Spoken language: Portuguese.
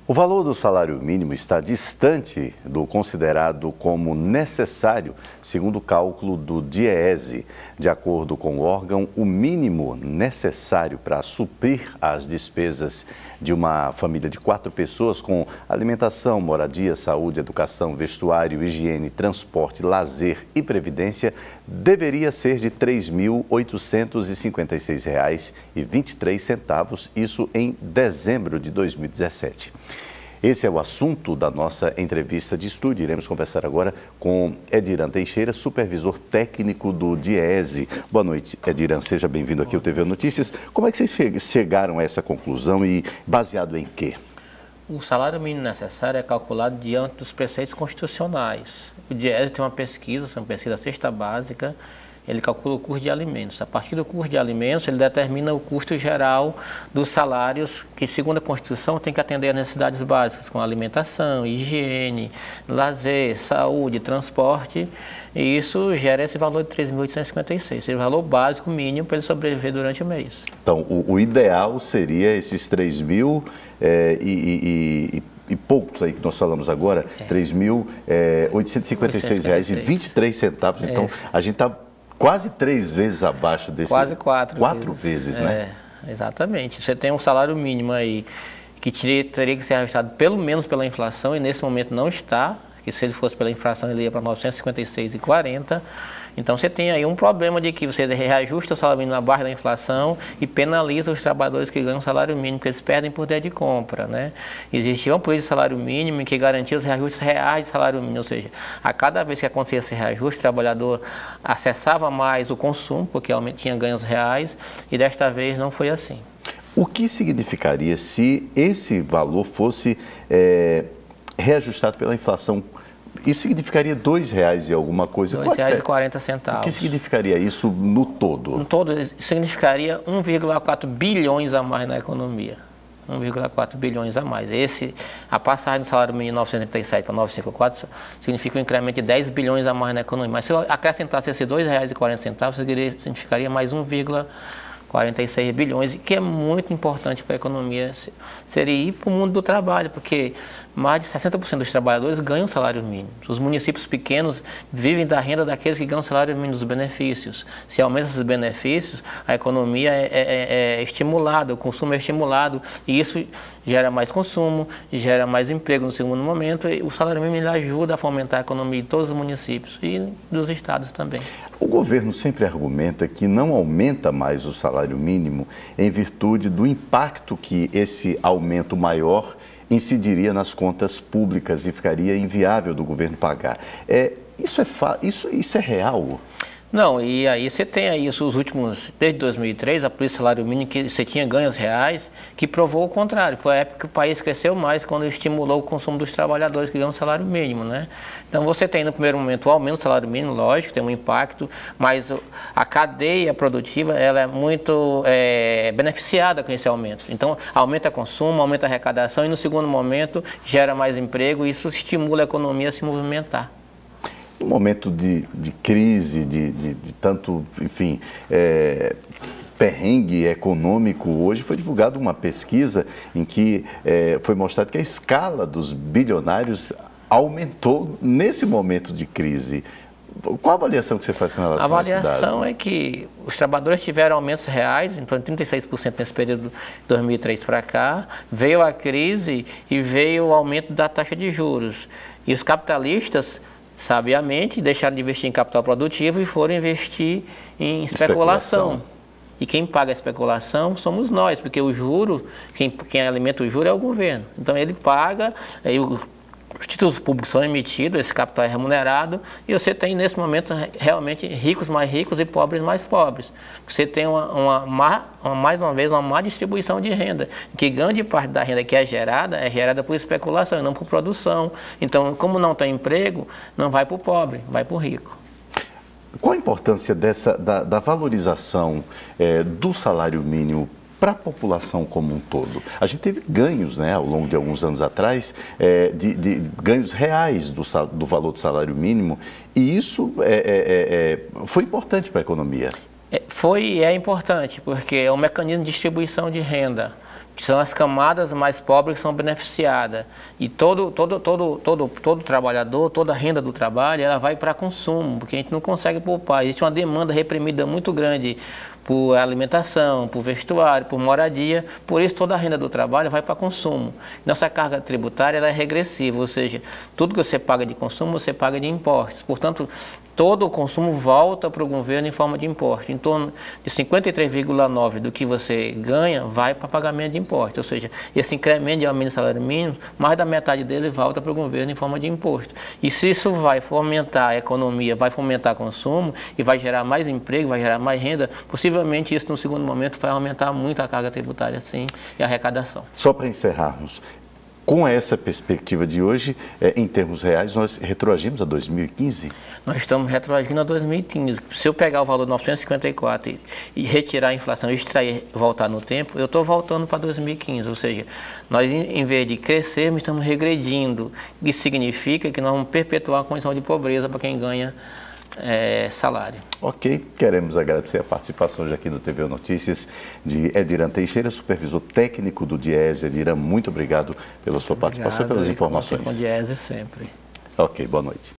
O valor do salário mínimo está distante do considerado como necessário, segundo o cálculo do DIEESE. De acordo com o órgão, o mínimo necessário para suprir as despesas de uma família de 4 pessoas com alimentação, moradia, saúde, educação, vestuário, higiene, transporte, lazer e previdência deveria ser de R$ 3.856,23, isso em dezembro de 2017. Esse é o assunto da nossa entrevista de estúdio. Iremos conversar agora com Ediran Teixeira, supervisor técnico do DIEESE. Boa noite, Ediran. Seja bem-vindo aqui ao TV Notícias. Como é que vocês chegaram a essa conclusão e baseado em quê? O salário mínimo necessário é calculado diante dos preceitos constitucionais. O DIEESE tem uma pesquisa cesta básica, ele calcula o custo de alimentos. A partir do custo de alimentos, ele determina o custo geral dos salários, que, segundo a Constituição, tem que atender às necessidades básicas, como alimentação, higiene, lazer, saúde, transporte. E isso gera esse valor de R$ 3.856, esse valor básico mínimo para ele sobreviver durante o mês. Então, o ideal seria esses 3 mil e poucos aí que nós falamos agora, R$ 3.856,23. Então, a gente está quase 3 vezes abaixo desse... Quase 4. 4 vezes, né? Exatamente. Você tem um salário mínimo aí que teria que ser ajustado pelo menos pela inflação e nesse momento não está, que se ele fosse pela inflação ele ia para 956,40. Então você tem aí um problema de que você reajusta o salário mínimo na base da inflação e penaliza os trabalhadores que ganham salário mínimo, porque eles perdem poder de compra, né? Existia uma política de salário mínimo que garantia os reajustes reais de salário mínimo, ou seja, a cada vez que acontecia esse reajuste, o trabalhador acessava mais o consumo, porque tinha ganhos reais, e desta vez não foi assim. O que significaria se esse valor fosse reajustado pela inflação? Isso significaria R$ 2,00 e alguma coisa? R$ 2,40. O que significaria isso no todo? No todo, significaria 1,4 bilhões a mais na economia. 1,4 bilhões a mais. A passagem do salário mínimo de 937 para 954 significa um incremento de 10 bilhões a mais na economia. Mas se eu acrescentasse esses R$ 2,40, significaria mais 1,46 bilhões, que é muito importante para a economia, seria ir para o mundo do trabalho, porque mais de 60% dos trabalhadores ganham salário mínimo. Os municípios pequenos vivem da renda daqueles que ganham salário mínimo, dos benefícios. Se aumenta esses benefícios, a economia é estimulada, o consumo é estimulado, e isso gera mais consumo, gera mais emprego no segundo momento, e o salário mínimo ele ajuda a fomentar a economia de todos os municípios e dos estados também. O governo sempre argumenta que não aumenta mais o salário mínimo em virtude do impacto que esse aumento maior incidiria nas contas públicas e ficaria inviável do governo pagar. Isso é real? Não, e aí você tem aí os últimos, desde 2003, a política salário mínimo, que você tinha ganhos reais, que provou o contrário. Foi a época que o país cresceu mais, quando estimulou o consumo dos trabalhadores que ganham salário mínimo, né? Então você tem no primeiro momento o aumento do salário mínimo, lógico, tem um impacto, mas a cadeia produtiva ela é muito beneficiada com esse aumento. Então aumenta o consumo, aumenta a arrecadação e no segundo momento gera mais emprego e isso estimula a economia a se movimentar. No momento de crise, de tanto, enfim, perrengue econômico, hoje foi divulgada uma pesquisa em que foi mostrado que a escala dos bilionários aumentou nesse momento de crise. Qual a avaliação que você faz com relação a esse dado? A avaliação é que os trabalhadores tiveram aumentos reais, então 36% nesse período de 2003 para cá, veio a crise e veio o aumento da taxa de juros. E os capitalistas, sabiamente, deixaram de investir em capital produtivo e foram investir em especulação. E quem paga a especulação somos nós, porque o juro, quem alimenta o juro é o governo. Então ele paga, os títulos públicos são emitidos, esse capital é remunerado, e você tem nesse momento realmente ricos mais ricos e pobres mais pobres. Você tem mais uma vez uma má distribuição de renda, que grande parte da renda que é gerada por especulação e não por produção. Então, como não tem emprego, não vai para o pobre, vai para o rico. Qual a importância da valorização do salário mínimo para a população como um todo? A gente teve ganhos, né, ao longo de alguns anos atrás, de ganhos reais do valor do salário mínimo, e isso foi importante para a economia. Foi e é importante, porque é um mecanismo de distribuição de renda. são as camadas mais pobres que são beneficiadas. E todo trabalhador, toda a renda do trabalho, ela vai para consumo, porque a gente não consegue poupar. Existe uma demanda reprimida muito grande por alimentação, por vestuário, por moradia, por isso toda a renda do trabalho vai para consumo. Nossa carga tributária ela é regressiva, ou seja, tudo que você paga de consumo, você paga de impostos. Portanto, todo o consumo volta para o governo em forma de imposto. Em torno de 53,9% do que você ganha vai para pagamento de imposto. Ou seja, esse incremento de aumento do salário mínimo, mais da metade dele volta para o governo em forma de imposto. E se isso vai fomentar a economia, vai fomentar consumo e vai gerar mais emprego, vai gerar mais renda, possivelmente isso no segundo momento vai aumentar muito a carga tributária, sim, e a arrecadação. Só para encerrarmos, com essa perspectiva de hoje, em termos reais, nós retroagimos a 2015? Nós estamos retroagindo a 2015. Se eu pegar o valor de 954 e retirar a inflação, extrair, voltar no tempo, eu estou voltando para 2015. Ou seja, nós, em vez de crescermos, estamos regredindo. Isso significa que nós vamos perpetuar a condição de pobreza para quem ganha salário. Ok, queremos agradecer a participação já aqui no TV Notícias de Ediran Teixeira, supervisor técnico do Diese. Ediran, muito obrigado pela sua participação e pelas informações. Com o Diese sempre. Ok, boa noite.